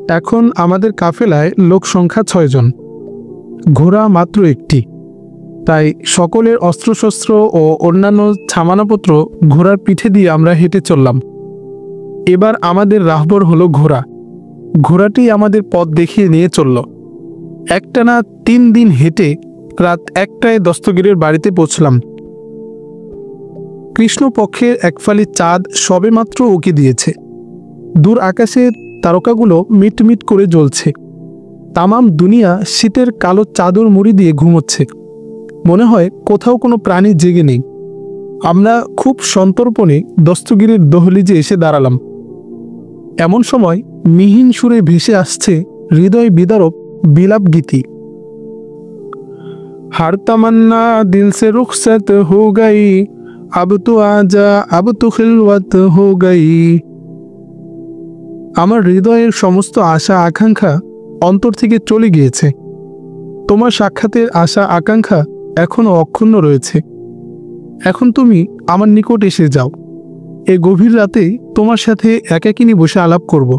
এখন আমাদের কাফেলায় লোক সংখ্যা 6 জন, ঘোড়া মাত্র একটি। তাই সকলের অস্ত্রশস্ত্র ও অন্যান্য ছামানাপত্র ঘোড়ার পিঠে দিয়ে আমরা হেঁটে চললাম। এবার আমাদের রাহবর হলো ঘোড়া। ঘোড়াটি আমাদের পথ দেখিয়ে নিয়ে চলল। একটানা 3 দিন হেঁটে রাত 1টায় দস্তগীরের বাড়িতে পৌঁছলাম। কৃষ্ণপক্ষের একফালি চাঁদ সবেমাত্র উঁকি দিয়েছে। দূর আকাশের তারকাগুলো মিটমিট করে জ্বলছে। তামাম দুনিয়া শীতের কালো চাদর মুড়ি দিয়ে ঘুমোচ্ছে। মনে হয় কোথাও কোনো প্রাণী জেগে নেই। আমরা খুব সন্তর্পণে দস্তগীরের দহলিজে এসে দাঁড়ালাম। এমন সময় মিহিন সুরে ভেসে আসছে হৃদয় বিদারক বিলাপ গীতি। हर तमन्ना दिल से रुखसत हो गई, अब तो आजा अब तो खिलवत हो गई। আমার হৃদয়ের সমস্ত আশা আকাঙ্ক্ষা অন্তর থেকে চলে গিয়েছে। তোমার সাক্ষাতের আশা আকাঙ্ক্ষা এখনো অক্ষুণ্ণ রয়েছে। এখন তুমি আমার নিকট এসে যাও। এই গভীর রাতে তোমার সাথে একাকিনী বসে আলাপ করব।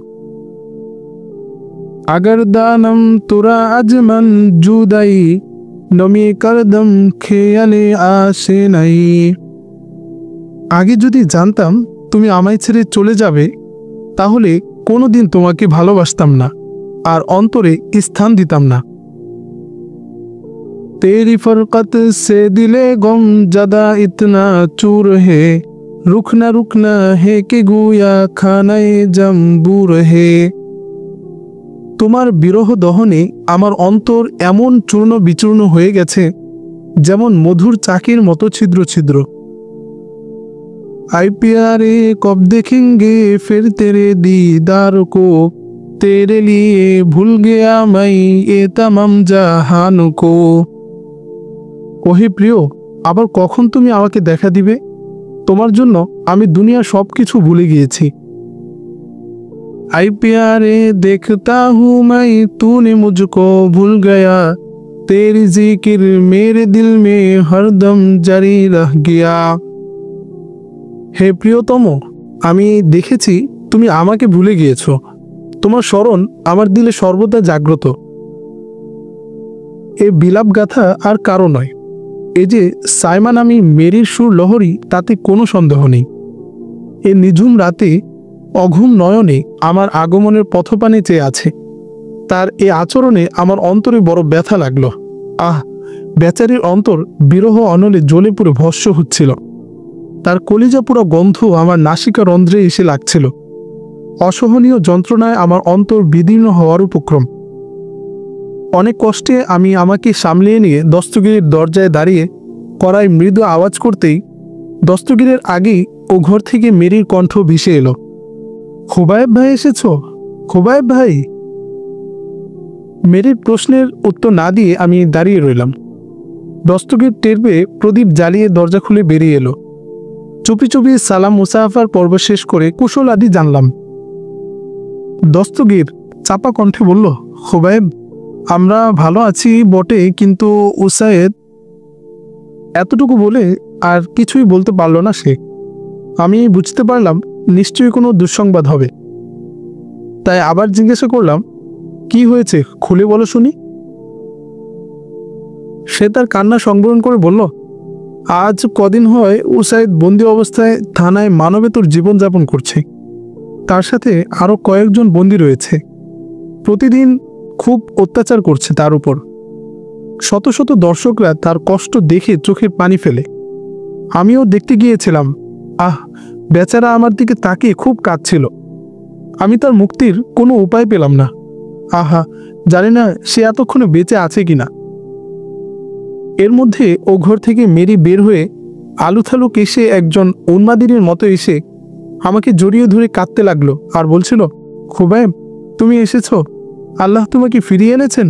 আগার দানম তোরা আজমান জুদাই, নমি করদম খেয়ালে আসে নাই। আগে যদি জানতাম তুমি আমায় ছেড়ে চলে যাবে, তাহলে কোনোদিন তোমাকে ভালোবাসতাম না আর অন্তরে স্থান দিতাম না। तेरी फरकत से दिले गम जदा इतना चूर है, रुकना है कि गुया खानाए जम्बूर है। তোমার বিরহ দহনে আমার অন্তর এমন চূর্ণ বিচূর্ণ হয়ে গেছে, যেমন মধুর চাকির মতো ছিদ্র ছিদ্র। आई प्यारे कब देखेंगे फिर तेरे दीदार को, तेरे लिए भूल गया मैं ये तमाम जहान को। ওহে প্রিয়, আবার কখন তুমি আমাকে দেখা দিবে? তোমার জন্য আমি দুনিয়ার সবকিছু ভুলে গিয়েছি। आई प्यारे देखता हूँ मैं तूने मुझको भूल गया, तेरी जिक्र मेरे दिल में हरदम जारी रह गया। হে প্রিয়তম, আমি দেখেছি তুমি আমাকে ভুলে গিয়েছো। তোমার স্মরণ আমার দিলে সর্বদা জাগ্রত। এই বিলাপ গাথা আর কারো নয়। এই যে সাইমা নামী মেরির সুর লহরী, তাতে কোনো সন্দেহ নেই। এ নিঝুম রাতে অঘুম নয়নে আমার আগমনের পথপানে চেয়ে আছে। তার এ আচরণে আমার অন্তরে বড় ব্যথা লাগলো। আহ, বেচারির অন্তর বিরহ অনলে জ্বলে পুরো ভস্ম হচ্ছিল। তার কলিজা পুরো গন্ধ আমার নাসিকা রন্ধ্রে এসে লাগছিল। অসহনীয় যন্ত্রণায় আমার অন্তর বিদীর্ণ হওয়ার উপক্রম। অনেক কষ্টে আমি আমাকে সামলিয়ে নিয়ে দস্তগীরের দরজায় দাঁড়িয়ে কড়ায় মৃদু আওয়াজ করতেই দস্তগীরের আগেই ও ঘর থেকে মেরির কণ্ঠ ভেসে এলো। খুবায়েব ভাই এসেছ? খুবায়েব ভাই? মেরির প্রশ্নের উত্তর না দিয়ে আমি দাঁড়িয়ে রইলাম। দস্তগীর টের পেয়ে প্রদীপ জ্বালিয়ে দরজা খুলে বেরিয়ে এলো। চুপি চুপি সালাম মুসাফার পর্ব শেষ করে কুশল আদি জানলাম। দস্তগীর চাপা কণ্ঠে বলল, খুবায়েব, আমরা ভালো আছি বটে, কিন্তু উসায়েদ। এতটুকু বলে আর কিছুই বলতে পারল না সে। আমি বুঝতে পারলাম নিশ্চয়ই কোনো দুঃসংবাদ হবে। তাই আবার জিজ্ঞাসা করলাম, কি হয়েছে খুলে বলো শুনি। সে তার কান্না সংবরণ করে বলল, আজ কদিন হয় উসাইদ বন্দি অবস্থায় থানায় মানবেতর জীবনযাপন করছে। তার সাথে আরও কয়েকজন বন্দি রয়েছে। প্রতিদিন খুব অত্যাচার করছে তার উপর। শত শত দর্শকরা তার কষ্ট দেখে চোখের পানি ফেলে। আমিও দেখতে গিয়েছিলাম। আহ, বেচারা আমার দিকে তাকিয়ে খুব কাঁদছিল। আমি তার মুক্তির কোনো উপায় পেলাম না। আহা, জানি না সে এতক্ষণে বেঁচে আছে কিনা। এর মধ্যে ও ঘর থেকে মেরি বের হয়ে আলুথালু কেশে একজন উন্মাদিনীর মতো এসে আমাকে জড়িয়ে ধরে কাঁদতে লাগলো আর বলছিল, খুবায়েব, তুমি এসেছ, আল্লাহ তোমাকে ফিরিয়ে এনেছেন।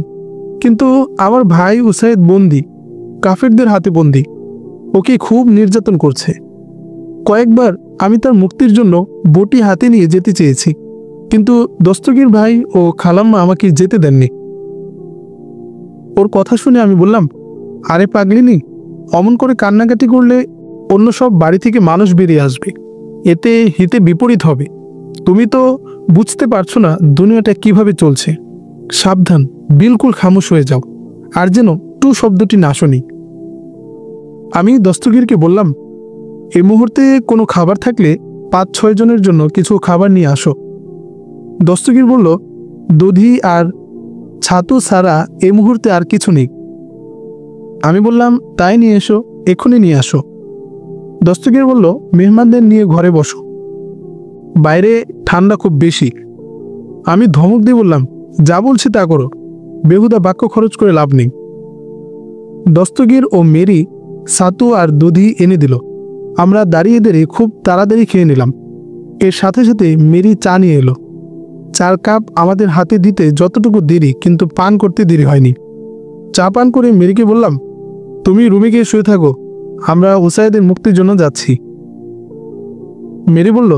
কিন্তু আমার ভাই উসাইদ বন্দি, কাফেরদের হাতে বন্দি। ওকে খুব নির্যাতন করছে। কয়েকবার আমি তার মুক্তির জন্য বটি হাতে নিয়ে যেতে চেয়েছি, কিন্তু দস্তগীর ভাই ও খালাম্মা আমাকে যেতে দেননি। ওর কথা শুনে আমি বললাম, আরে পাগলিনি, অমন করে কান্নাকাটি করলে অন্য সব বাড়ি থেকে মানুষ বেরিয়ে আসবে, এতে হিতে বিপরীত হবে। তুমি তো বুঝতে পারছো না দুনিয়াটা কিভাবে চলছে। সাবধান, বিলকুল খামোশ হয়ে যাও, আর যেন টু শব্দটি না শুনি। আমি দস্তগীরকে বললাম, এই মুহূর্তে কোনো খাবার থাকলে 5-6 জনের জন্য কিছু খাবার নিয়ে আসো। দস্তগীর বলল, দধি আর ছাতু ছাড়া এই মুহূর্তে আর কিছু নেই। আমি বললাম, তাই নিয়ে এসো, এক্ষুনি নিয়ে আসো। দস্তগীর বলল, মেহমানদের নিয়ে ঘরে বসো, বাইরে ঠান্ডা খুব বেশি। আমি ধমক দিয়ে বললাম, যা বলছি তা করো, বেহুদা বাক্য খরচ করে লাভ নেই। দস্তগীর ও মেরি ছাতু আর দধি এনে দিল। আমরা দাঁড়িয়ে দাঁড়িয়ে খুব তাড়াতাড়ি খেয়ে নিলাম। এর সাথে সাথে মেরি চা নিয়ে এলো। 4 কাপ আমাদের হাতে দিতে যতটুকু দেরি, কিন্তু পান করতে দেরি হয়নি। চা পান করে মেরিকে বললাম, তুমি রুমে গিয়ে শুয়ে থাকো, আমরা উসাইদের মুক্তির জন্য যাচ্ছি। মেরি বলল,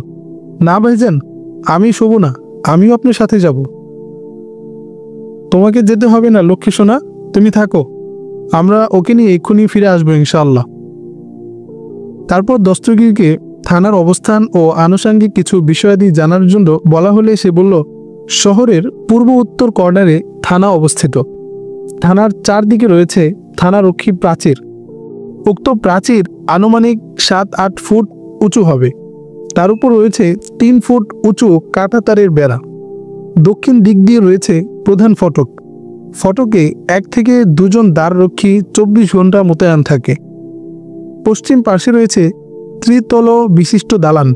না ভাইজান, আমি শোবো না, আমিও আপনার সাথে যাব। তোমাকে যেতে হবে না লক্ষ্মী সোনা, তুমি থাকো, আমরা ওকে নিয়ে এক্ষুনি ফিরে আসবো ইনশাআল্লাহ। তারপর দস্তগীরকে থানার অবস্থান ও আনুষঙ্গিক কিছু বিষয়াদি জানার জন্য বলা হলে সে বলল, শহরের পূর্ব উত্তর কর্নারে থানা অবস্থিত। থানার চারদিকে রয়েছে থানারক্ষী প্রাচীর। উক্ত প্রাচীর আনুমানিক 7-8 ফুট উঁচু হবে। তার উপর রয়েছে 3 ফুট উঁচু কাঁটাতারের বেড়া। দক্ষিণ দিক দিয়ে রয়েছে প্রধান ফটক। ফটকে 1 থেকে 2 জন দ্বাররক্ষী 24 ঘন্টা মোতায়েন থাকে। পশ্চিম পাশে রয়েছে ত্রিতল বিশিষ্ট দালান।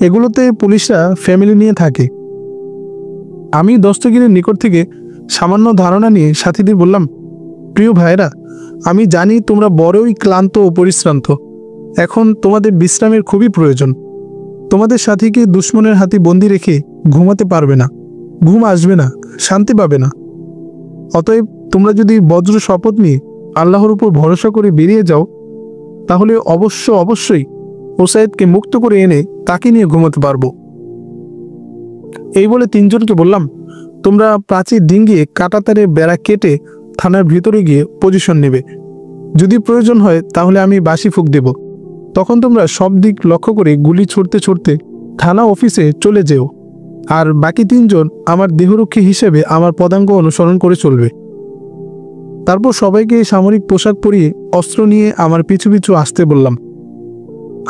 এগুলোতে পুলিশরা ফ্যামিলি নিয়ে থাকে। আমি দস্তগীরের নিকট থেকে সামান্য ধারণা নিয়ে সাথীদের বললাম, প্রিয় ভাইরা, আমি জানি তোমরা বড়ই ক্লান্ত ও পরিশ্রান্ত। এখন তোমাদের বিশ্রামের খুবই প্রয়োজন। তোমাদের সাথীকে দুশ্মনের হাতে বন্দি রেখে ঘুমাতে পারবে না, ঘুম আসবে না, শান্তি পাবে না। অতএব তোমরা যদি বজ্র শপথ নিয়ে আল্লাহর উপর ভরসা করে বেরিয়ে যাও, তাহলে অবশ্যই উসাইদকে মুক্ত করে এনে তাকে নিয়ে ঘুমাতে পারবো। এই বলে 3 জনকে বললাম, তোমরা প্রাচীর ডিঙ্গিয়ে কাঁটাতারে বেড়া কেটে থানার ভিতরে গিয়ে পজিশন নেবে। যদি প্রয়োজন হয় তাহলে আমি বাঁশি ফুঁক দেব। তখন তোমরা সব দিক লক্ষ্য করে গুলি ছুটতে ছুটতে থানা অফিসে চলে যেও। আর বাকি 3 জন আমার দেহরক্ষী হিসেবে আমার পদাঙ্ক অনুসরণ করে চলবে। তারপর সবাইকে সামরিক পোশাক পরিয়ে অস্ত্র নিয়ে আমার পিছু পিছু আসতে বললাম।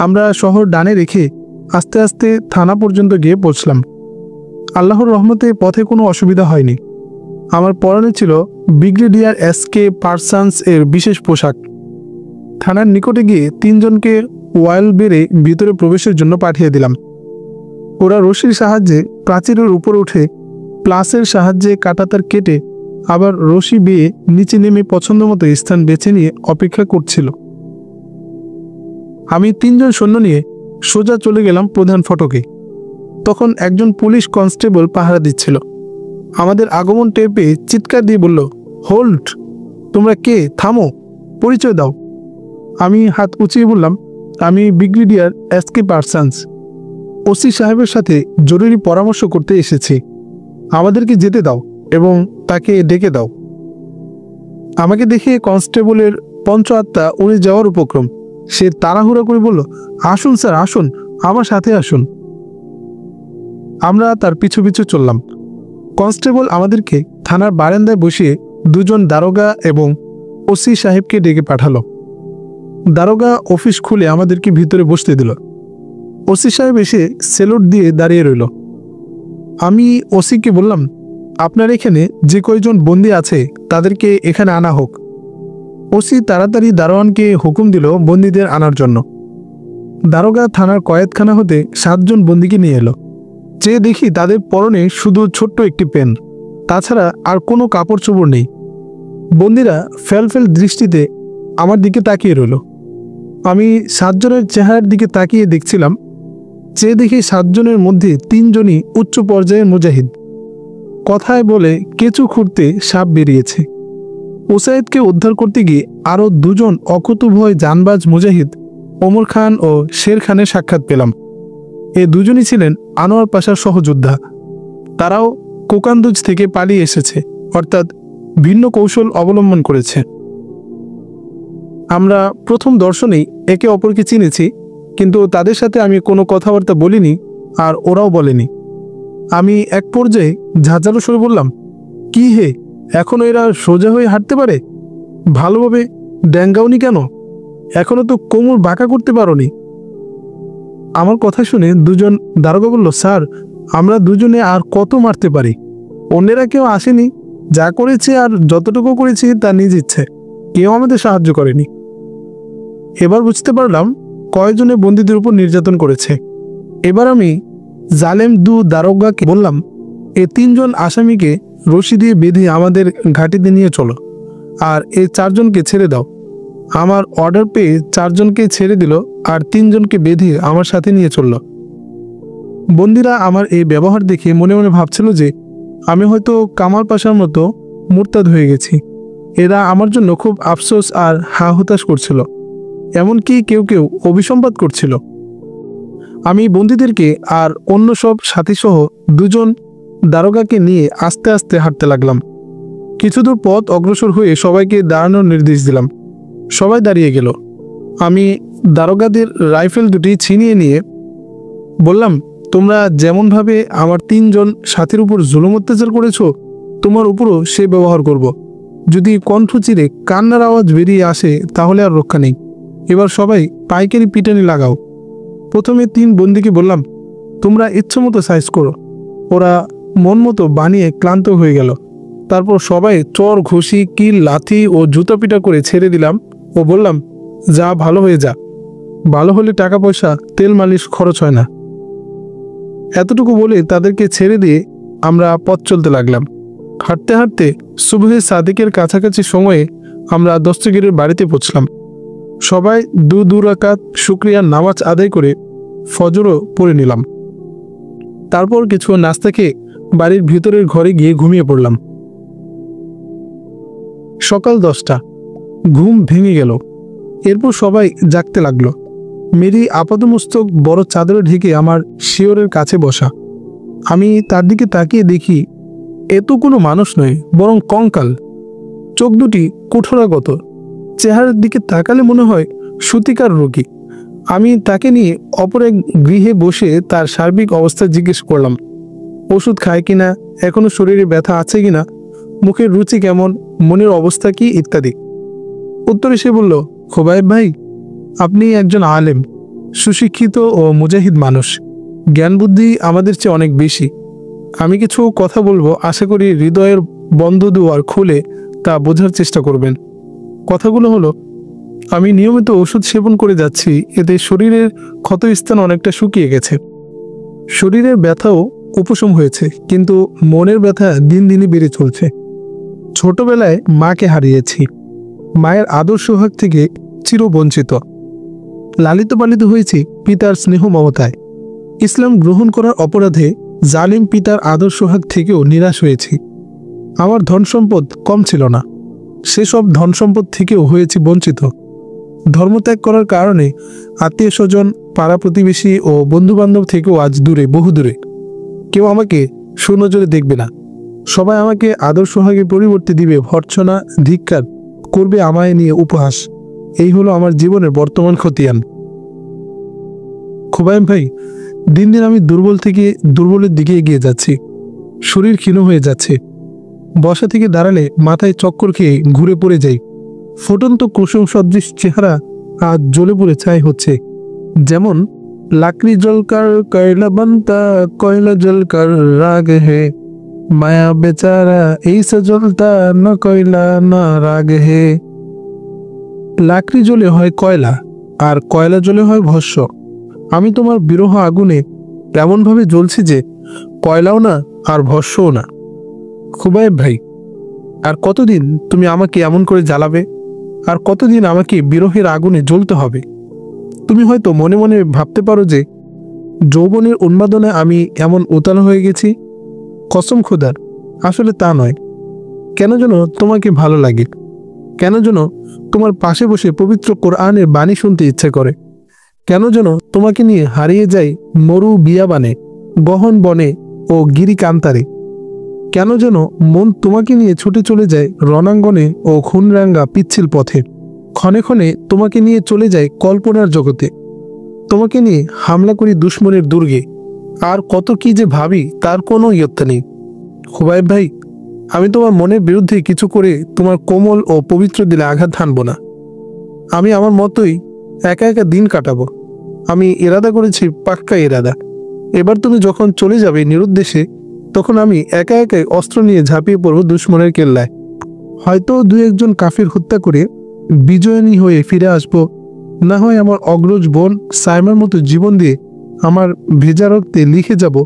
আমরা শহর ডানে রেখে আস্তে আস্তে থানা পর্যন্ত গিয়ে পৌঁছলাম। আল্লাহর রহমতে পথে কোনো অসুবিধা হয়নি। আমার পরনে ছিল ব্রিগেডিয়ার এসকে পার্সন্স এর বিশেষ পোশাক। থানার নিকটে গিয়ে 3 জনকে ওয়াল বেড়ে ভিতরে প্রবেশের জন্য পাঠিয়ে দিলাম। ওরা রশির সাহায্যে প্রাচীরের উপর উঠে প্লাসের সাহায্যে কাঁটাতার কেটে আবার রশি বেয়ে নিচে নেমে পছন্দ মতো স্থান বেছে নিয়ে অপেক্ষা করছিল। আমি 3 জন সৈন্য নিয়ে সোজা চলে গেলাম প্রধান ফটকে। তখন একজন পুলিশ কনস্টেবল পাহারা দিচ্ছিল। আমাদের আগমন টের পেয়ে চিৎকার দিয়ে বলল, হোল্ড, তোমরা কে? থামো, পরিচয় দাও। আমি হাত উঁচিয়ে বললাম, আমি ব্রিগেডিয়ার এসকে পার্সন্স, ওসি সাহেবের সাথে জরুরি পরামর্শ করতে এসেছি। আমাদেরকে যেতে দাও এবং তাকে ডেকে দাও। আমাকে দেখে কনস্টেবলের পঞ্চ আত্মা উড়ে যাওয়ার উপক্রম। সে তাড়াহুড়া করে বলল, আসুন স্যার, আসুন, আমার সাথে আসুন। আমরা তার পিছু পিছু চললাম। কনস্টেবল আমাদেরকে থানার বারান্দায় বসিয়ে 2 জন দারোগা এবং ওসি সাহেবকে ডেকে পাঠালো। দারোগা অফিস খুলে আমাদেরকে ভিতরে বসতে দিল। ওসি সাহেব এসে সেলুট দিয়ে দাঁড়িয়ে রইল। আমি ওসিকে বললাম, আপনার এখানে যে কয়জন বন্দি আছে তাদেরকে এখানে আনা হোক। ওসি তাড়াতাড়ি দারোয়ানকে হুকুম দিল বন্দীদের আনার জন্য। দারোগা থানার কয়েদখানা হতে 7 জন বন্দীকে নিয়ে এলো। চেয়ে দেখি তাদের পরনে শুধু ছোট্ট একটি পেন, তাছাড়া আর কোনো কাপড় চোপড় নেই। বন্দীরা ফেলফেল দৃষ্টিতে আমার দিকে তাকিয়ে রইল। আমি 7 জনের চেহারার দিকে তাকিয়ে দেখছিলাম। চেয়ে দেখি 7 জনের মধ্যে 3 জনই উচ্চ পর্যায়ের মুজাহিদ। কথায় বলে কেঁচু খুঁড়তে সাপ বেরিয়েছে। উসাইদকে উদ্ধার করতে গিয়ে আরও 2 জন অকুতোভয় জানবাজ মুজাহিদ ওমর খান ও শের খানের সাক্ষাৎ পেলাম। এ 2 জনই ছিলেন আনোয়ার পাশার সহযোদ্ধা। তারাও কোকান্দুজ থেকে পালিয়ে এসেছে, অর্থাৎ ভিন্ন কৌশল অবলম্বন করেছে। আমরা প্রথম দর্শনেই একে অপরকে চিনেছি, কিন্তু তাদের সাথে আমি কোনো কথাবার্তা বলিনি, আর ওরাও বলেনি। আমি এক পর্যায়ে ঝাঁঝালো সরে বললাম, কি হে, এখনো এরা সোজা হয়ে হাঁটতে পারে? ভালোভাবে ড্যাঙ্গাওনি কেন? এখনো তো কোমর বাঁকা করতে পারোনি। আমার কথা শুনে দুজন দারোগা বলল, স্যার, আমরা দুজনে আর কত মারতে পারি? অন্যেরা কেউ আসেনি, যা করেছে আর যতটুকু করেছি তা নিজ ইচ্ছে, কেউ আমাদের সাহায্য করেনি। এবার বুঝতে পারলাম কয়েকজনে বন্দীদের উপর নির্যাতন করেছে। এবার আমি জালেম দারোগাকে বললাম, এই 3 জন আসামিকে রশি দিয়ে বেঁধে আমাদের ঘাঁটিতে নিয়ে চলো, আর এই 4 জনকে ছেড়ে দাও। আমার অর্ডার পেয়ে 4 জনকে ছেড়ে দিল আর 3 জনকে বেঁধে আমার সাথে নিয়ে চলল। বন্দীরা আমার এই ব্যবহার দেখে মনে মনে ভাবছিল যে আমি হয়তো কামাল পাশার মতো মুরতাদ হয়ে গেছি। এরা আমার জন্য খুব আফসোস আর হা হতাশ করছিল, এমনকি কেউ কেউ অভিসম্পাত করছিল। আমি বন্দীদেরকে আর অন্য সব সাথীসহ 2 জন দারোগাকে নিয়ে আস্তে আস্তে হাঁটতে লাগলাম। কিছু দূর পথ অগ্রসর হয়ে সবাইকে দাঁড়ানোর নির্দেশ দিলাম। সবাই দাঁড়িয়ে গেল। আমি দারোগাদের রাইফেল দুটি ছিনিয়ে নিয়ে বললাম, তোমরা যেমনভাবে আমার 3 জন সাথীর উপর জুলুম অত্যাচার করেছো, তোমার উপরও সে ব্যবহার করব। যদি কণ্ঠ চিরে কান্নার আওয়াজ বেরিয়ে আসে তাহলে আর রক্ষা নেই। এবার সবাই পাইকারি পিটানি লাগাও। প্রথমে 3 বন্দীকে বললাম, তোমরা ইচ্ছামতো সাইজ করো। ওরা মন মতো বানিয়ে ক্লান্ত হয়ে গেল। তারপর সবাই চর, ঘুষি, কিল, লাথি ও জুতা পিটা করে ছেড়ে দিলাম ও বললাম, যা ভালো হয়ে যা। ভালো হলে টাকা পয়সা, তেল মালিশ খরচ হয় না। এতটুকু বলে তাদেরকে ছেড়ে দিয়ে আমরা পথ চলতে লাগলাম। হাঁটতে হাঁটতে সুবহে সাদিকের কাছাকাছি সময়ে আমরা দস্তগীরের বাড়িতে পৌঁছলাম। সবাই 2 রাকাত শুকরিয়ার নামাজ আদায় করে ফজরও পড়ে নিলাম। তারপর কিছু নাস্তা খেয়ে বাড়ির ভিতরের ঘরে গিয়ে ঘুমিয়ে পড়লাম। সকাল 10টা, ঘুম ভেঙে গেল। এরপর সবাই জাগতে লাগলো। মেরি আপাতমস্তক বড় চাদরে ঢেকে আমার শিয়রের কাছে বসা। আমি তার দিকে তাকিয়ে দেখি এ তো কোনো মানুষ নয়, বরং কঙ্কাল। চোখ দুটি কুঠোরাগত, চেহারার দিকে তাকালে মনে হয় সূতিকার রোগী। আমি তাকে নিয়ে অপর এক গৃহে বসে তার সার্বিক অবস্থা জিজ্ঞেস করলাম, ওষুধ খায় কিনা, এখনো শরীরে ব্যথা আছে কিনা, মুখের রুচি কেমন, মনের অবস্থা কি ইত্যাদি। উত্তরে সে বলল, খোবায়েব ভাই, আপনি একজন আলেম, সুশিক্ষিত ও মুজাহিদ মানুষ। জ্ঞান বুদ্ধি আমাদের চেয়ে অনেক বেশি। আমি কিছু কথা বলবো, আশা করি হৃদয়ের বন্ধ দুয়ার খুলে তা বোঝার চেষ্টা করবেন। কথাগুলো হলো, আমি নিয়মিত ওষুধ সেবন করে যাচ্ছি, এতে শরীরের ক্ষতস্থান অনেকটা শুকিয়ে গেছে। শরীরের ব্যথাও উপশম হয়েছে, কিন্তু মনের ব্যথা দিন দিনই বেড়ে চলছে। ছোটবেলায় মাকে হারিয়েছি। মায়ের আদর সোহাগ থেকে চিরবঞ্চিত। লালিত পালিত হয়েছি পিতার স্নেহ মমতায়। ইসলাম গ্রহণ করার অপরাধে জালিম পিতার আদর সোহাগ থেকেও নিরাশ হয়েছি। আমার ধন সম্পদ কম ছিল না, সেসব ধন সম্পদ থেকেও হয়েছি বঞ্চিত। ধর্মত্যাগ করার কারণে আত্মীয় স্বজন, পাড়া প্রতিবেশী ও বন্ধুবান্ধব থেকেও আজ দূরে, বহু দূরে। কেউ আমাকে সুনজরে দেখবে না। সবাই আমাকে আদর সোহাগের পরিবর্তে দিবে ভর্ৎসনা, ধিক্কার করবে, আমায় নিয়ে উপহাস। এই হলো আমার জীবনের বর্তমান খতিয়ান। খোবায়েব ভাই, দিন দিন আমি দুর্বল থেকে দুর্বলের দিকে এগিয়ে যাচ্ছি। শরীর ক্ষীণ হয়ে যাচ্ছে। বসা থেকে দাঁড়ালে মাথায় চক্কর খেয়ে ঘুরে পড়ে যাই। ফুটন্ত কুসুম সদৃশ চেহারা আজ জ্বলে পড়ে ছাই হচ্ছে। যেমন লাকড়ি জলকার কয়লা বানতা, কয়লা জলকার রাগ হে, মায়া বেচারা এইসা জ্বলতা না কয়লা না রাগ হে। লাকড়ি জ্বলে হয় কয়লা, আর কয়লা জ্বলে হয় ভস্য। আমি তোমার বিরহ আগুনে এমনভাবে জ্বলছি যে কয়লাও না আর ভস্যও না। খোবায়েব ভাই, আর কতদিন তুমি আমাকে এমন করে জ্বালাবে? আর কতদিন আমাকে বিরহের আগুনে জ্বলতে হবে? তুমি হয়তো মনে মনে ভাবতে পারো যে যৌবনের উন্মাদনায় আমি এমন উতাল হয়ে গেছি। কসম খোদার, আসলে তা নয়। কেন যেন তোমাকে ভালো লাগে, কেন যেন তোমার পাশে বসে পবিত্র কোরআনের বাণী শুনতে ইচ্ছে করে, কেন যেন তোমাকে নিয়ে হারিয়ে যায় মরু বিয়াবানে, গহন বনে ও গিরি কান্তারে, কেন যেন মন তোমাকে নিয়ে ছুটে চলে যায় রণাঙ্গনে ও খুনরাঙ্গা পিচ্ছিল পথে। ক্ষণে ক্ষণে তোমাকে নিয়ে চলে যায় কল্পনার জগতে। তোমাকে নিয়ে হামলা করি দুশ্মনের দুর্গে, আর কত কি যে ভাবি তার কোনো ইয়ত্তা নেই। খুবাইব ভাই, আমি তোমার মনের বিরুদ্ধে কিছু করে তোমার কোমল ও পবিত্র দিলে আঘাত হানব না। আমি আমার মতোই একা একা দিন কাটাবো। আমি ইরাদা করেছি, পাক্কা ইরাদা। এবার তুমি যখন চলে যাবে নিরুদ্দেশে, তখন আমি একা একাই অস্ত্র নিয়ে ঝাঁপিয়ে পড়ব দুশ্মনের কেল্লায়। হয়তো দু একজন কাফির হত্যা করে বিজয়নী হয়ে ফিরে আসব, না হয় আমার অগ্রজ বোন সাইমার মতো জীবন দিয়ে আমার ভেজা রক্তে লিখে যাব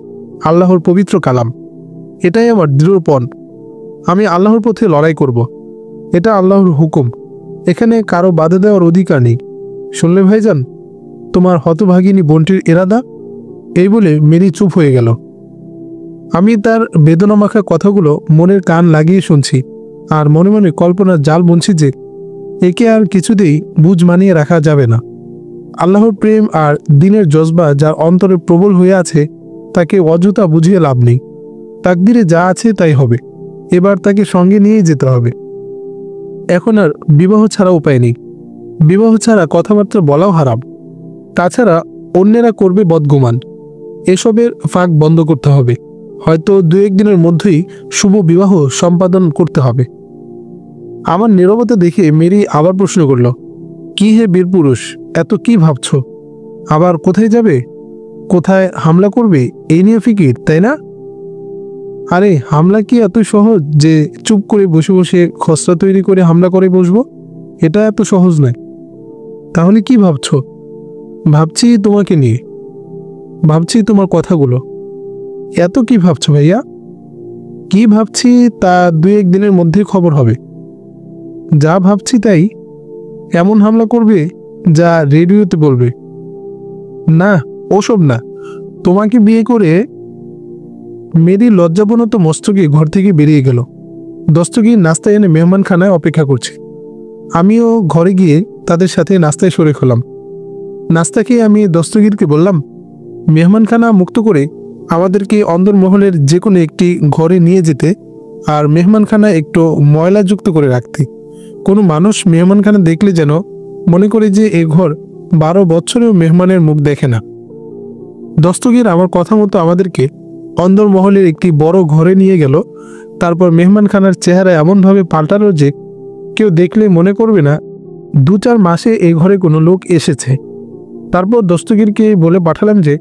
আল্লাহর পবিত্র কালাম। এটাই আমার দৃঢ়পণ। আমি আল্লাহর পথে লড়াই করব। এটা আল্লাহর হুকুম, এখানে কারো বাধা দেওয়ার অধিকার নেই। শুনলে ভাইজান, তোমার হতভাগিনী বোনটির ইরাদা। এই বলে মেরি চুপ হয়ে গেল। আমি তার বেদনামাখা কথাগুলো মনের কান লাগিয়ে শুনছি, আর মনে মনে কল্পনার জাল বুনছি যে একে আর কিছুতেই বুঝ মানিয়ে রাখা যাবে না। আল্লাহর প্রেম আর দিনের জজবা যার অন্তরে প্রবল হয়ে আছে, তাকে অযথা বুঝিয়ে লাভ নেই। তাকদিরে যা আছে তাই হবে। এবার তাকে সঙ্গে নিয়েই যেতে হবে। এখন আর বিবাহ ছাড়া উপায় নেই। বিবাহ ছাড়া কথাবার্তা বলাও হারাম। তাছাড়া অন্যেরা করবে বদগুমান। এসবের ফাঁক বন্ধ করতে হবে। হয়তো দু একদিনের মধ্যেই শুভ বিবাহ সম্পাদন করতে হবে। আমার নীরবতা দেখে মেরি আবার প্রশ্ন করল, কি হে বীর পুরুষ, এত কি ভাবছ? আবার কোথায় যাবে? কোথায় হামলা করবে এই নিয়ে ফিকির, তাই না? আরে হামলা কি এত সহজ যে চুপ করে বসে বসে খসড়া তৈরি করে হামলা করে বসবো? এটা এত সহজ নয়। তাহলে কি ভাবছ? ভাবছি তোমাকে নিয়ে, ভাবছি তোমার কথাগুলো। এত কি ভাবছো ভাইয়া? কি ভাবছি তা দু একদিনের মধ্যে খবর হবে। যা ভাবছি তাই। এমন হামলা করবে যা রেডিওতে বলবে। না, ওসব না। তোমাকে বিয়ে করে। মেরি লজ্জাবনত মস্তকে ঘর থেকে বেরিয়ে গেল। দস্তগীর নাস্তা এনে মেহমানখানায় অপেক্ষা করছে। আমিও ঘরে গিয়ে তাদের সাথে নাস্তায় শরিক হলাম। নাস্তা খেয়ে আমি দস্তগীরকে বললাম, মেহমানখানা মুক্ত করে আমাদেরকে অন্দরমহলের যে কোনো একটি ঘরে নিয়ে যেতে, আর মেহমানখানা একটু ময়লাযুক্ত করে রাখতে। কোনো মানুষ মেহমানখানা দেখলে যেন মনে করে যে এ ঘর 12 বছরেও মেহমানের মুখ দেখে না। দস্তগীর আমার কথা মতো আমাদেরকে অন্দরমহলের একটি বড় ঘরে নিয়ে গেল। তারপর মেহমানখানার চেহারা এমনভাবে পাল্টালো যে কেউ দেখলে মনে করবে না 2-4 মাসে এই ঘরে কোনো লোক এসেছে। তারপর দস্তগীরকে বলে পাঠালাম যে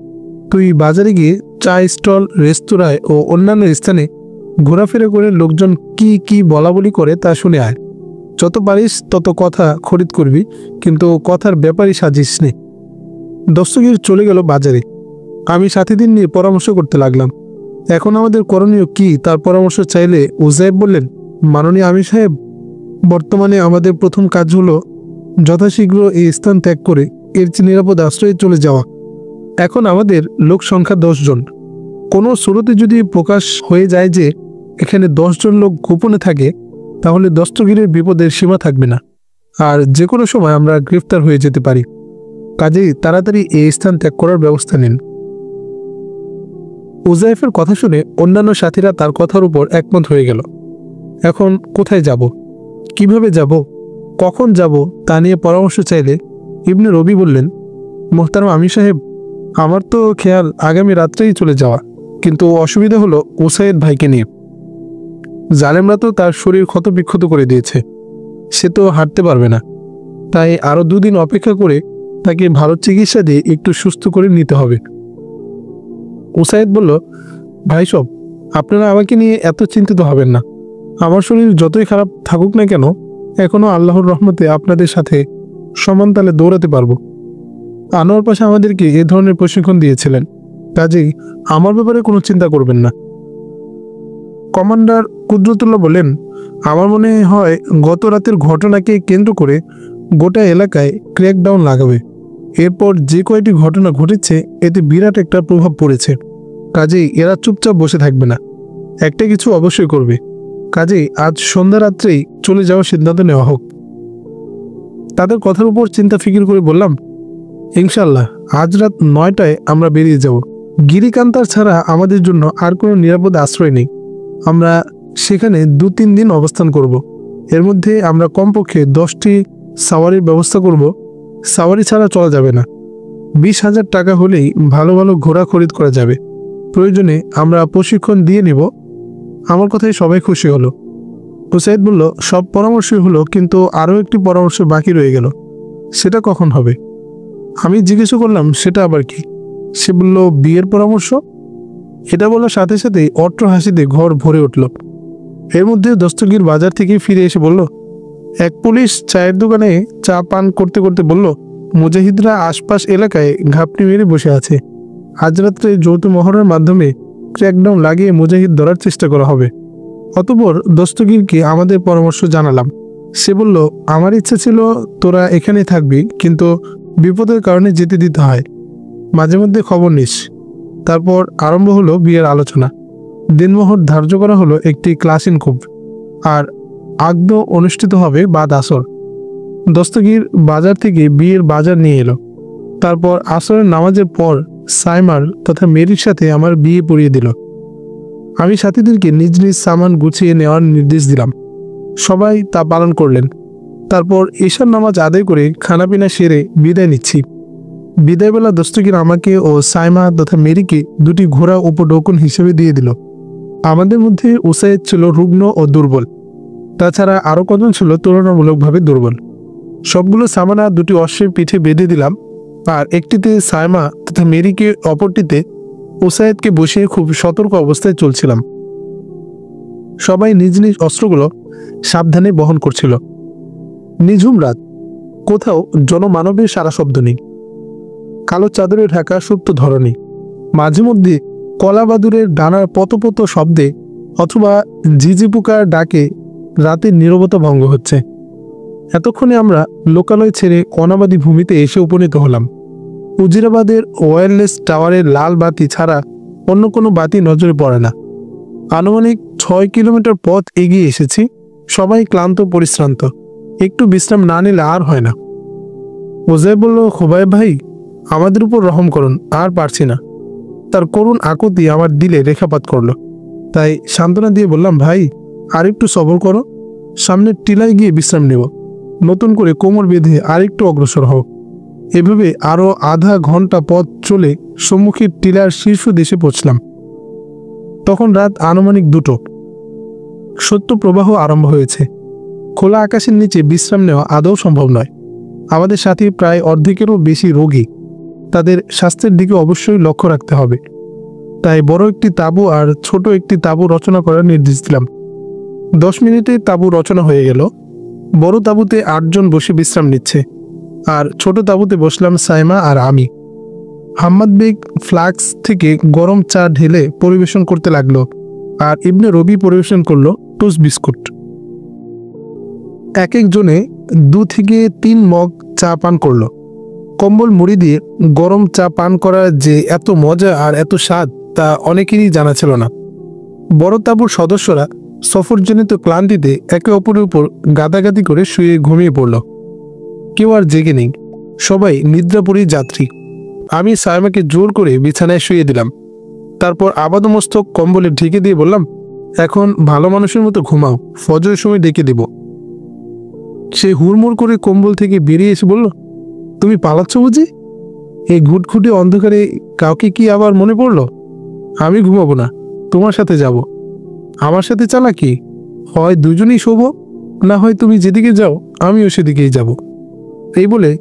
তুই বাজারে গিয়ে চা স্টল, রেস্তোরাঁয় ও অন্যান্য স্থানে ঘোরাফেরা করে লোকজন কি কি বলাবলি করে তা শুনে আয়। যত পারিস তত কথা খরিদ করবি, কিন্তু কথার ব্যাপারই সাজিস নে। দস্তগীর চলে গেল বাজারে। আমি সাথীদের নিয়ে পরামর্শ করতে লাগলাম। এখন আমাদের করণীয় কি তার পরামর্শ চাইলে উজাইব বললেন, মাননীয় আমির সাহেব, বর্তমানে আমাদের প্রথম কাজ হলো যথাশীঘ্র এই স্থান ত্যাগ করে এর চেয়ে নিরাপদ আশ্রয়ে চলে যাওয়া। এখন আমাদের লোক সংখ্যা 10 জন। কোনো শুরুতে যদি প্রকাশ হয়ে যায় যে এখানে 10 জন লোক গোপনে থাকে, তাহলে দস্তগীরের বিপদের সীমা থাকবে না, আর যে কোনো সময় আমরা গ্রেফতার হয়ে যেতে পারি। কাজেই তাড়াতাড়ি এই স্থান ত্যাগ করার ব্যবস্থা নিন। উজাইফের কথা শুনে অন্যান্য সাথীরা তার কথার উপর একমত হয়ে গেল। এখন কোথায় যাব, কিভাবে যাব, কখন যাব তা নিয়ে পরামর্শ চাইলে ইবনে রবি বললেন, মোহতারাম আমির সাহেব, আমার তো খেয়াল আগামী রাত্রেই চলে যাওয়া, কিন্তু অসুবিধা হলো উসাইদ ভাইকে নিয়ে। জালেমরা তো তার শরীর ক্ষত বিক্ষত করে দিয়েছে, সে তো হাঁটতে পারবে না। তাই আরও 2 দিন অপেক্ষা করে তাকে ভালো চিকিৎসা দিয়ে একটু সুস্থ করে নিতে হবে। উসাইদ বলল, ভাই সব, আপনারা আমাকে নিয়ে এত চিন্তিত হবেন না। আমার শরীর যতই খারাপ থাকুক না কেন, এখনো আল্লাহর রহমতে আপনাদের সাথে সমান তালে দৌড়াতে পারবো। আনোয়ার পাশা আমাদেরকে এ ধরনের প্রশিক্ষণ দিয়েছিলেন, কাজেই আমার ব্যাপারে কোনো চিন্তা করবেন না। কমান্ডার কুদরতুল্লাহ বলেন, আমার মনে হয় গত রাতের ঘটনাকে কেন্দ্র করে গোটা এলাকায় ক্র্যাকডাউন লাগাবে। এরপর যে কয়টি ঘটনা ঘটেছে এতে বিরাট একটা প্রভাব পড়েছে। কাজেই এরা চুপচাপ বসে থাকবে না, একটা কিছু অবশ্যই করবে। কাজেই আজ সন্ধ্যা রাত্রেই চলে যাওয়ার সিদ্ধান্ত নেওয়া হোক। তাদের কথার উপর চিন্তা ফিকির করে বললাম, ইনশাল্লাহ আজ রাত 9টায় আমরা বেরিয়ে যাব। গিরিকান্তার ছাড়া আমাদের জন্য আর কোনো নিরাপদ আশ্রয় নেই। আমরা সেখানে 2-3 দিন অবস্থান করব। এর মধ্যে আমরা কমপক্ষে 10টি সাওয়ারির ব্যবস্থা করব। সাওয়ারি ছাড়া চলা যাবে না। 20,000 টাকা হলেই ভালো ভালো ঘোড়া খরিদ করা যাবে। প্রয়োজনে আমরা প্রশিক্ষণ দিয়ে নিব। আমার কথায় সবাই খুশি হলো। উসাইদ বলল, সব পরামর্শই হলো, কিন্তু আরও একটি পরামর্শ বাকি রয়ে গেল। সেটা কখন হবে? আমি জিজ্ঞেস করলাম, সেটা আবার কি? সে বলল, বিয়ের পরামর্শ। এটা বলার সাথে সাথেই অট্ট হাসিতে ঘর ভরে উঠল। এর মধ্যে দস্তগীর বাজার থেকে ফিরে এসে বলল, এক পুলিশ চায়ের দোকানে চা পান করতে করতে বলল, মুজাহিদরা আশপাশ এলাকায় ঘাপটি মেরে বসে আছে। আজ রাত্রে যৌথ মহড়ার মাধ্যমে ক্র্যাকডাউন লাগিয়ে মুজাহিদ ধরার চেষ্টা করা হবে। অতঃপর দস্তগীরকে আমাদের পরামর্শ জানালাম। সে বলল, আমার ইচ্ছা ছিল তোরা এখানে থাকবি, কিন্তু বিপদের কারণে যেতে দিতে হয়। মাঝে মধ্যে খবর নিস। তারপর আরম্ভ হলো বিয়ের আলোচনা। দিনমোহর ধার্য করা হলো একটি ক্লাসিন খুব, আর আগদ অনুষ্ঠিত হবে বাদ আসর। দস্তগীর বাজার থেকে বিয়ের বাজার নিয়ে এলো। তারপর আসরের নামাজের পর সাইমার তথা মেরির সাথে আমার বিয়ে পড়িয়ে দিল। আমি সাথীদেরকে নিজ নিজ সামান গুছিয়ে নেওয়ার নির্দেশ দিলাম। সবাই তা পালন করলেন। তারপর ঈশার নামাজ আদায় করে খানাপিনা সেরে বিদায় নিচ্ছি। বিদায়বেলা দস্তগীর আমাকে ও সাইমা তথা মেরিকে দুটি ঘোড়া উপঢৌকন হিসেবে দিয়ে দিল। আমাদের মধ্যে উসাইদ ছিল রুগ্ন ও দুর্বল। তাছাড়া আরও কজন ছিল তুলনামূলকভাবে দুর্বল। সবগুলো সামানা দুটি অশ্বের পিঠে বেঁধে দিলাম, আর একটিতে সাইমা তথা মেরিকে, অপরটিতে উসাইদকে বসিয়ে খুব সতর্ক অবস্থায় চলছিলাম। সবাই নিজ নিজ অস্ত্রগুলো সাবধানে বহন করছিল। নিঝুম রাত, কোথাও জনমানবের সারা শব্দ নেই। কালো চাদরে ঢাকা সুপ্ত ধরনী। মাঝে মধ্যে কলাবাদুরের ডানার পতপত শব্দে অথবা ঝিঝি পোকার ডাকে রাতের নীরবতা ভঙ্গ হচ্ছে। এতক্ষণে আমরা লোকালয় ছেড়ে অনাবাদী ভূমিতে এসে উপনীত হলাম। উজিরাবাদের ওয়্যারলেস টাওয়ারের লাল বাতি ছাড়া অন্য কোনো বাতি নজরে পড়ে না। আনুমানিক 6 কিলোমিটার পথ এগিয়ে এসেছি। সবাই ক্লান্ত পরিশ্রান্ত। একটু বিশ্রাম না নিলে আর হয় না। ওজাই বলল, খোবাই ভাই, আমাদের উপর রহম করুন, আর পারছি না। তার করুণ আকুতি আমার দিলে রেখাপাত করলো। তাই সান্ত্বনা দিয়ে বললাম, ভাই আর একটু সবর করো, সামনের টিলায় গিয়ে বিশ্রাম নেব। নতুন করে কোমর বেঁধে আরেকটু অগ্রসর হও। এভাবে আরও আধা ঘন্টা পথ চলে সম্মুখের টিলার শীর্ষ দেশে পৌঁছলাম। তখন রাত আনুমানিক 2টো। সত্য প্রবাহ আরম্ভ হয়েছে। খোলা আকাশের নিচে বিশ্রাম নেওয়া আদৌ সম্ভব নয়। আমাদের সাথে প্রায় অর্ধেকেরও বেশি রোগী। তাদের স্বাস্থ্যের দিকে অবশ্যই লক্ষ্য রাখতে হবে। তাই বড় একটি তাঁবু আর ছোট একটি তাঁবু রচনা করার নির্দেশ দিলাম। 10 মিনিটে তাঁবু রচনা হয়ে গেল। বড় তাঁবুতে 8 জন বসে বিশ্রাম নিচ্ছে, আর ছোট তাঁবুতে বসলাম সাইমা আর আমি। হাম্মাদ বেগ ফ্লাক্স থেকে গরম চা ঢেলে পরিবেশন করতে লাগলো, আর ইবনে রবি পরিবেশন করলো টোস্ট বিস্কুট। এক একজনে 2 থেকে 3 মগ চা পান করলো। কম্বল মুড়ি দিয়ে গরম চা পান করার যে এত মজা আর এত স্বাদ, তা অনেকেরই জানা ছিল না। বড় তাঁবুর সদস্যরা সফরজনিত ক্লান্তিতে একে অপরের উপর গাদাগাদি করে শুয়ে ঘুমিয়ে পড়ল। কেউ আর জেগে নেই, সবাই নিদ্রাপুরী যাত্রী। আমি সাইমাকে জোর করে বিছানায় শুয়ে দিলাম। তারপর আপাদমস্তক কম্বলে ঢেকে দিয়ে বললাম, এখন ভালো মানুষের মতো ঘুমাও, ফজরের সময় ডেকে দেব। সে হুড়মুড় করে কম্বল থেকে বেরিয়ে এসে বলল, তুমি পালাচ্ছ বুঝি? এই ঘুটঘুটে অন্ধকারে কাউকে কি আবার মনে পড়ল? আমি ঘুমাবো না, তোমার সাথে যাব। আমার সাথে চালাকি? হয় দুজনেই শোব, না হয় তুমি যেদিকে যাও আমিও সেদিকেই যাব। এই বলে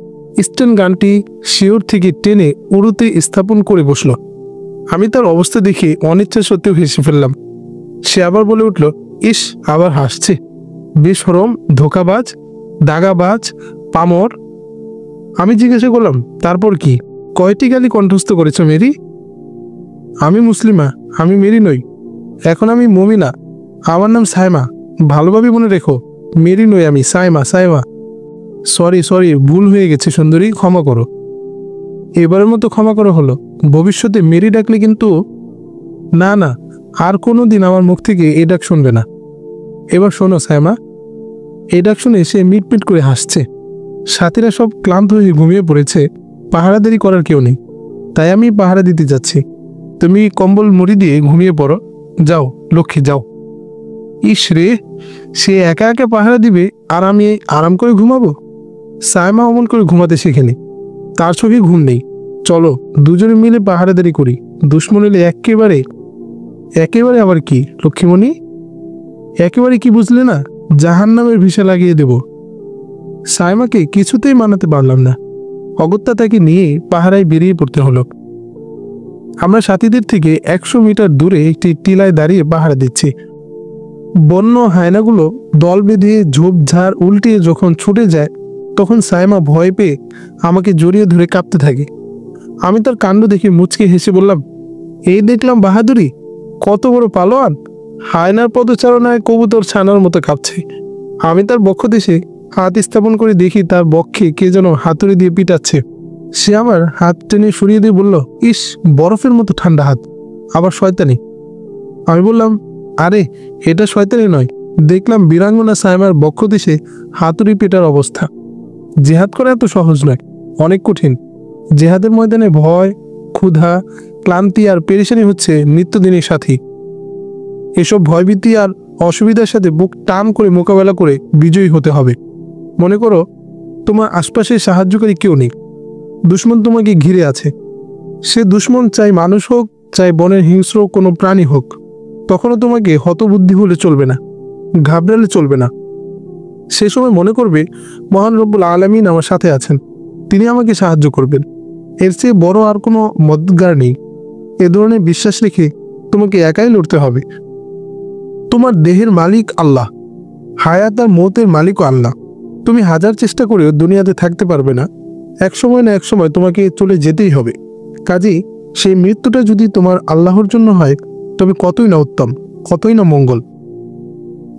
স্টেন গানটি শিওর থেকে টেনে উড়ুতে স্থাপন করে বসল। আমি তার অবস্থা দেখে অনিচ্ছা সত্ত্বেও হেসে ফেললাম। সে আবার বলে উঠল, ইস, আবার হাসছে, বেশরম, ধোকাবাজ, দাগাবাজ, পামর। আমি জিজ্ঞাসা করলাম, তারপর কি? কয়টি গালি কণ্ঠস্থ করেছ মেরি? আমি মুসলিমা, আমি মেরি নই। এখন আমি মমিনা, আমার নাম সাইমা। ভালোভাবে মনে রেখো, মেরি নই আমি, সাইমা, সাইমা। সরি, ভুল হয়ে গেছে সুন্দরী, ক্ষমা করো। এবারের মতো ক্ষমা করো হলো। ভবিষ্যতে মেরি ডাকলে কিন্তু না, আর কোনো দিন আমার মুখ থেকে এই ডাক শুনবে না। এবার শোনো সাইমা। এই ডাক শুনে সে মিটমিট করে হাসছে। সাথীরা সব ক্লান্ত হয়ে ঘুমিয়ে পড়েছে, পাহারাদারি করার কেউ নেই। তাই আমি পাহারা দিতে যাচ্ছি। তুমি কম্বল মুড়ি দিয়ে ঘুমিয়ে পড়ো, যাও লক্ষ্মী, যাও। ইস রে, সে একা একা পাহারা দিবে আর আমি আরাম করে ঘুমাবো? সাইমা অমন করে ঘুমাতে শেখেনি। তার চোখে ঘুম নেই, চলো দুজনে মিলে পাহারাদারি করি, দুশ্মন এলে একেবারে একেবারে আবার কি লক্ষ্মীমণি, একেবারে কি বুঝলে না, জাহান্নামের ভিসা লাগিয়ে দেব। সাইমাকে কিছুতেই মানাতে পারলাম না, অগত্যা তাকে নিয়ে পাহারায় বেরিয়ে পড়তে হলো। আমরা সাথীদের থেকে 100 মিটার দূরে একটি টিলায় দাঁড়িয়ে পাহারা দিচ্ছি। বন্য হায়নাগুলো দল বেঁধে ঝোপঝাড় উল্টিয়ে যখন ছুটে যায়, তখন সাইমা ভয় পেয়ে আমাকে জড়িয়ে ধরে কাঁপতে থাকে। আমি তার কাণ্ড দেখে মুচকে হেসে বললাম, এই দেখলাম বাহাদুরি, কত বড় পালোয়ান, হায়নার পদচারণায় কবুতর ছানার মতো কাঁপছে। আমি তার বক্ষ দেশে হাত স্থাপন করে দেখি তার বক্ষে কে যেন হাতুড়ি দিয়ে পিটাচ্ছে। সে আমার হাত টেনে সরিয়ে দিয়ে বলল, ইস, বরফের মতো ঠান্ডা হাত, আবার শয়তানি। আমি বললাম, আরে এটা শয়তানি নয়, দেখলাম বীরাঙ্গনা সাইমার বক্ষ দেশে হাতুড়ি পেটার অবস্থা। জেহাদ করা এত সহজ নয়, অনেক কঠিন। জেহাদের ময়দানে ভয়, ক্ষুধা, ক্লান্তি আর পেরেশানি হচ্ছে নিত্যদিনের সাথী। এসব ভয়ভীতি আর অসুবিধার সাথে বুক টান করে মোকাবেলা করে বিজয়ী হতে হবে। মনে করো তোমার আশপাশে সাহায্যকারী কেউ নেই, দুশ্মন তোমাকে ঘিরে আছে। সে দুশ্মন চাই মানুষ হোক, চাই বনের হিংস্র কোনো প্রাণী হোক, তখনও তোমাকে হতবুদ্ধি হলে চলবে না, ঘাবড়ালে চলবে না। সে সময় মনে করবে মহান রব্বুল আলামিন আমার সাথে আছেন, তিনি আমাকে সাহায্য করবেন। এর চেয়ে বড় আর কোনো মদতগার নেই। এ ধরনের বিশ্বাস রেখে তোমাকে একাই লড়তে হবে। তোমার দেহের মালিক আল্লাহ, হায়াত আর মৌতের মালিকও আল্লাহ। তুমি হাজার চেষ্টা করেও দুনিয়াতে থাকতে পারবে না, এক সময় না এক সময় তোমাকে চলে যেতেই হবে। কাজেই সেই মৃত্যুটা যদি তোমার আল্লাহর জন্য হয়, তবে কতই না উত্তম, কতই না মঙ্গল।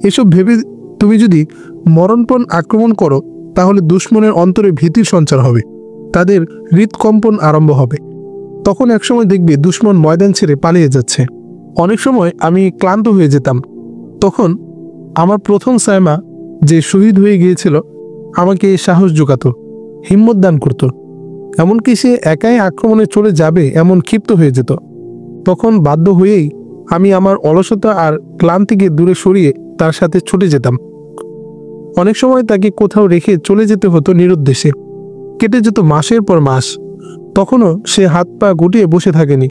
এসব ভেবে তুমি যদি মরণপণ আক্রমণ করো, তাহলে দুশ্মনের অন্তরে ভীতির সঞ্চার হবে, তাদের হৃদকম্পন আরম্ভ হবে। তখন একসময় দেখবে দুশ্মন ময়দান ছেড়ে পালিয়ে যাচ্ছে। অনেক সময় আমি ক্লান্ত হয়ে যেতাম, তখন আমার প্রথম সাইমা যে শহীদ হয়ে গিয়েছিল আমাকে সাহস জোগাতো, হিম্মত দান করত। এমনকি সে একাই আক্রমণে চলে যাবে এমন ক্ষিপ্ত হয়ে যেত। তখন বাধ্য হয়েই আমি আমার অলসতা আর ক্লান্তিকে দূরে সরিয়ে তার সাথে ছুটে যেতাম। অনেক সময় তাকে কোথাও রেখে চলে যেতে হতো নিরুদ্দেশে। কেটে যেত মাসের পর মাস, তখনও সে হাত পা গুটিয়ে বসে থাকেনি।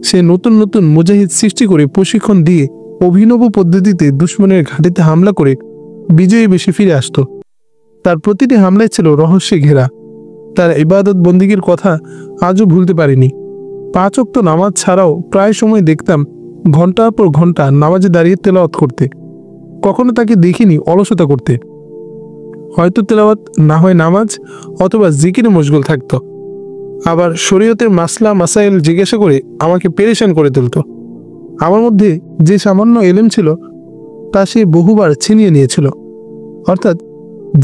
সে নতুন নতুন মুজাহিদ সৃষ্টি করে প্রশিক্ষণ দিয়ে অভিনব পদ্ধতিতে দুশ্মনের ঘাঁটিতে হামলা করে বিজয়ী বেশি ফিরে আসত। তার প্রতিটি হামলায় ছিল রহস্যে ঘেরা। তার ইবাদত বন্দিগির কথা আজও ভুলতে পারিনি। 5 ওয়াক্ত নামাজ ছাড়াও প্রায় সময় দেখতাম ঘন্টার পর ঘন্টা নামাজে দাঁড়িয়ে তেলাওয়াত করতে। কখনো তাকে দেখিনি অলসতা করতে। হয়তো তেলাওয়াত, না হয় নামাজ, অথবা জিকিরে মশগুল থাকত। আবার শরীয়তের মাসলা মাসাইল জিজ্ঞাসা করে আমাকে পেরেশান করে তুলত। আমার মধ্যে যে সামান্য এলেম ছিল তা সে বহুবার ছিনিয়ে নিয়েছিল। অর্থাৎ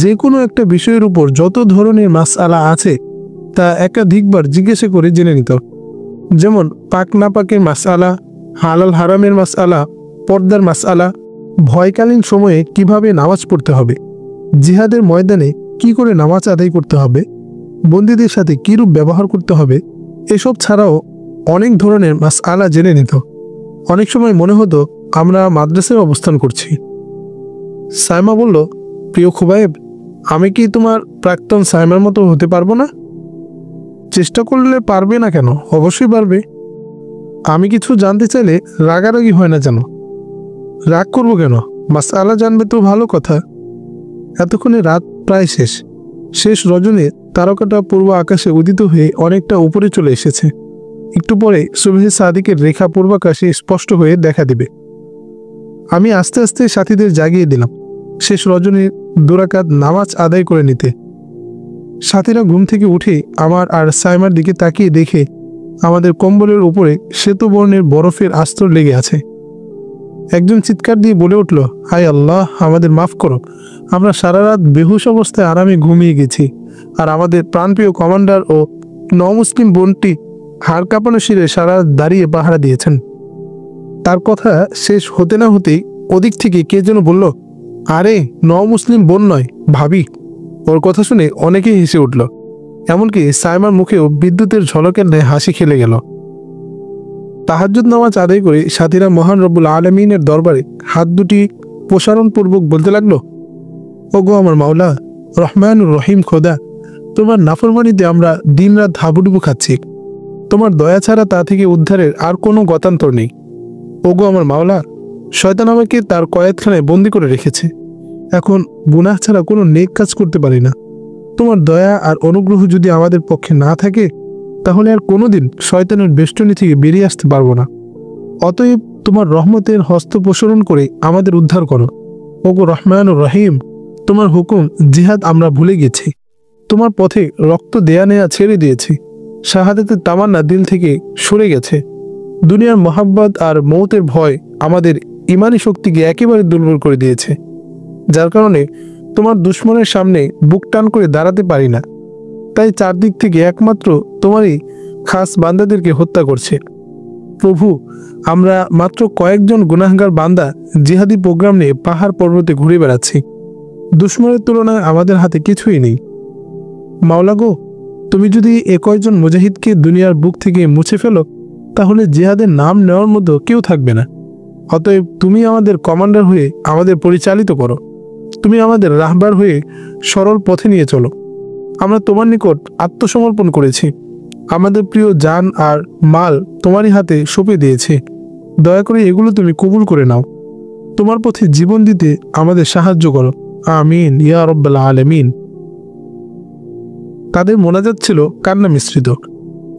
যে কোনো একটা বিষয়ের উপর যত ধরনের মাসআলা আছে তা একাধিকবার জিজ্ঞাসা করে জেনে নিত। যেমন পাক না পাকের মাসআলা, হালাল হারামের মাসআলা, পর্দার মাসআলা, ভয়কালীন সময়ে কিভাবে নামাজ পড়তে হবে, জিহাদের ময়দানে কি করে নামাজ আদায় করতে হবে, বন্দীদের সাথে কীরূপ ব্যবহার করতে হবে, এসব ছাড়াও অনেক ধরনের মাসআলা জেনে নিত। অনেক সময় মনে হতো আমরা মাদ্রাসায় অবস্থান করছি। সাইমা বলল, প্রিয় খুবাইব, আমি কি তোমার প্রাক্তন সাইমার মতো হতে পারবো না? চেষ্টা করলে পারবে না কেন? অবশ্যই পারবে। আমি কিছু জানতে চাইলে রাগারাগি হয় না যেন। রাগ করবো কেন? মাসআলা জানবে তো ভালো কথা। এতক্ষণে রাত প্রায় শেষ। শেষ রজনী তারকাটা পূর্ব আকাশে উদিত হয়ে অনেকটা উপরে চলে এসেছে। একটু পরে সুবহে সাদিকের রেখা পূর্বাকাশে স্পষ্ট হয়ে দেখা দিবে। আমি আস্তে আস্তে সাথীদের জাগিয়ে দিলাম শেষ রজনীর 2 রাকাত নামাজ আদায় করে নিতে। সাথীরা ঘুম থেকে উঠে আমার আর সাইমার দিকে তাকিয়ে দেখে আমাদের কম্বলের উপরে শ্বেতবর্ণের বরফের আস্তর লেগে আছে। একজন চিৎকার দিয়ে বলে উঠল, হায় আল্লাহ, আমাদের মাফ করো, আমরা সারা রাত বেহুশ অবস্থায় আরামে ঘুমিয়ে গেছি, আর আমাদের প্রাণপ্রিয় কমান্ডার ও নমুসলিম বোনটি হাড় কাঁপানো শিরে সারা রাত দাঁড়িয়ে পাহারা দিয়েছেন। তার কথা শেষ হতে না হতেই ওদিক থেকে কে যেন বলল, আরে নমুসলিম বোন নয়, ভাবি। ওর কথা শুনে অনেকেই হেসে উঠল। এমনকি সাইমার মুখেও বিদ্যুতের ঝলকের ন্যায় হাসি খেলে গেল। তাহাজ্জুদ নামাজ আদায় করে সাথীরা মহান রব্বুল আলামিনের দরবারে হাত দুটি প্রসারণপূর্বক বলতে লাগলো, ওগো আমার মাওলা, রহমানুর রহিম খোদা, তোমার নাফরমানিতে আমরা দিনরাত হাবুডুবু খাচ্ছি। তোমার দয়া ছাড়া তা থেকে উদ্ধারের আর কোনো গতান্তর নেই। ওগো আমার মাওলা, শয়তান আমাকে তার কয়েদখানায় বন্দি করে রেখেছে। এখন গুনাহ ছাড়া কোনো নেক কাজ করতে পারি না। তোমার দয়া আর অনুগ্রহ যদি আমাদের পক্ষে না থাকে, তাহলে আর কোনোদিন শয়তানের বেষ্টনী থেকে বেরিয়ে আসতে পারবো না। অতএব তোমার রহমতের হস্ত প্রসারণ করে আমাদের উদ্ধার করো। ওগো রহমান ও রহিম, তোমার হুকুম জিহাদ আমরা ভুলে গেছি। তোমার পথে রক্ত দেয়া নেয়া ছেড়ে দিয়েছি। শাহাদাতের তামান্না দিল থেকে সরে গেছে। দুনিয়ার মোহাব্বত আর মৌতের ভয় আমাদের ইমানি শক্তিকে একেবারে দুর্বল করে দিয়েছে, যার কারণে তোমার দুশ্মনের সামনে বুক টান করে দাঁড়াতে পারি না। তাই চারদিক থেকে একমাত্র তোমারই খাস বান্দাদেরকে হত্যা করছে। প্রভু, আমরা মাত্র কয়েকজন গুনাহগার বান্দা জিহাদি প্রোগ্রাম নিয়ে পাহাড় পর্বতে ঘুরে বেড়াচ্ছি। দুশ্মনের তুলনায় আমাদের হাতে কিছুই নেই। মাওলা গো, তুমি যদি কয়েকজন মুজাহিদকে দুনিয়ার বুক থেকে মুছে ফেলো, তাহলে জিহাদের নাম নেওয়ার মতো কেউ থাকবে না। অতএব তুমি আমাদের কমান্ডার হয়ে আমাদের পরিচালিত করো। তুমি আমাদের রাহবার হয়ে সরল পথে নিয়ে চলো। আমরা তোমার নিকট আত্মসমর্পণ করেছি। আমাদের প্রিয় জান আর মাল তোমারই হাতে সঁপে দিয়েছি। দয়া করে এগুলো তুমি কবুল করে নাও। তোমার পথে জীবন দিতে আমাদের সাহায্য করো। আমিন ইয়া রাব্বাল আলামিন। তাদের মোনাজাত ছিল কান্না মিশ্রিত।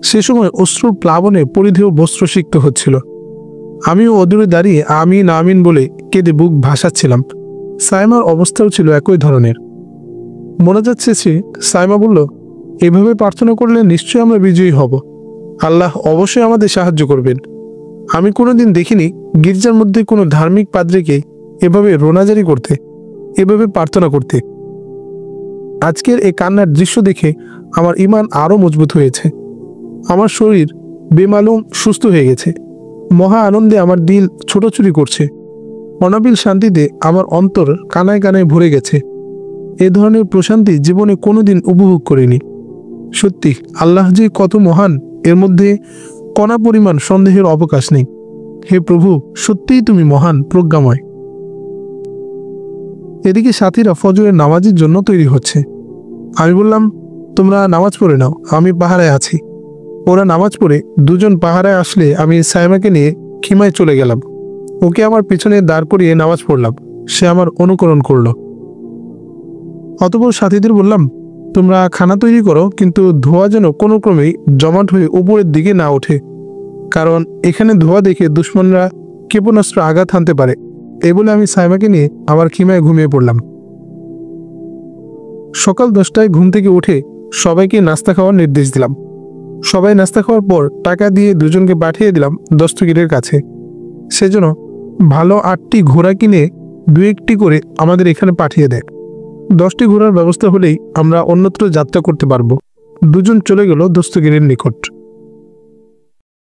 সে সময় অশ্রুর প্লাবনে পরিধেয় বস্ত্র সিক্ত হচ্ছিল। আমিও অদূরে দাঁড়িয়ে আমিন আমিন বলে কেঁদে বুক ভাসাচ্ছিলাম। সাইমার অবস্থাও ছিল একই ধরনের। মোনাজাত শেষে সাইমা বলল, এভাবে প্রার্থনা করলে নিশ্চয়ই আমরা বিজয়ী হব। আল্লাহ অবশ্যই আমাদের সাহায্য করবেন। আমি কোনোদিন দেখিনি গির্জার মধ্যে কোনো ধার্মিক পাদ্রীকে এভাবে রোনাজারি করতে, এভাবে প্রার্থনা করতে। আজকের এই কান্নার দৃশ্য দেখে আমার ঈমান আরও মজবুত হয়েছে। আমার শরীর বেমালুম সুস্থ হয়ে গেছে। মহা আনন্দে আমার দিল ছোটাছুটি করছে। অনাবিল শান্তিতে আমার অন্তর কানায় কানায় ভরে গেছে। এ ধরনের প্রশান্তি জীবনে কোনোদিন উপভোগ করিনি। সত্যি আল্লাহ যে কত মহান, এর মধ্যে কণা পরিমাণ সন্দেহের অবকাশ নেই। হে প্রভু, সত্যিই তুমি মহান, প্রজ্ঞাময়। এদিকে সাথীরা ফজরের নামাজের জন্য তৈরি হচ্ছে। আমি বললাম, তোমরা নামাজ পড়ে নাও, আমি পাহারায় আছি। ওরা নামাজ পড়ে দুজন পাহারায় আসলে আমি সাইমাকে নিয়ে খিমায় চলে গেলাম। ওকে আমার পিছনে দাঁড় করিয়ে নামাজ পড়লাম। সে আমার অনুকরণ করল। অতঃপর সাথীদের বললাম, তোমরা খানা তৈরি করো, কিন্তু ধোঁয়া যেন কোনো ক্রমেই জমাট হয়ে উপরের দিকে না ওঠে, কারণ এখানে ধোঁয়া দেখে দুশ্মনরা ক্ষেপণাস্ত্র আঘাত হানতে পারে। এই বলে আমি সাইমাকে নিয়ে আবার খিমায় ঘুমিয়ে পড়লাম। সকাল 10টায় ঘুম থেকে উঠে সবাইকে নাস্তা খাওয়ার নির্দেশ দিলাম। সবাই নাস্তা খাওয়ার পর টাকা দিয়ে দুজনকে পাঠিয়ে দিলাম দস্তগীরের কাছে। সেজন্য ভালো 8টি ঘোড়া কিনে 2-1টি করে আমাদের এখানে পাঠিয়ে দেয়। 10টি ঘোড়ার ব্যবস্থা হলেই আমরা অন্যত্র যাত্রা করতে পারবো। দুজন চলে গেল দস্তগীরের নিকট।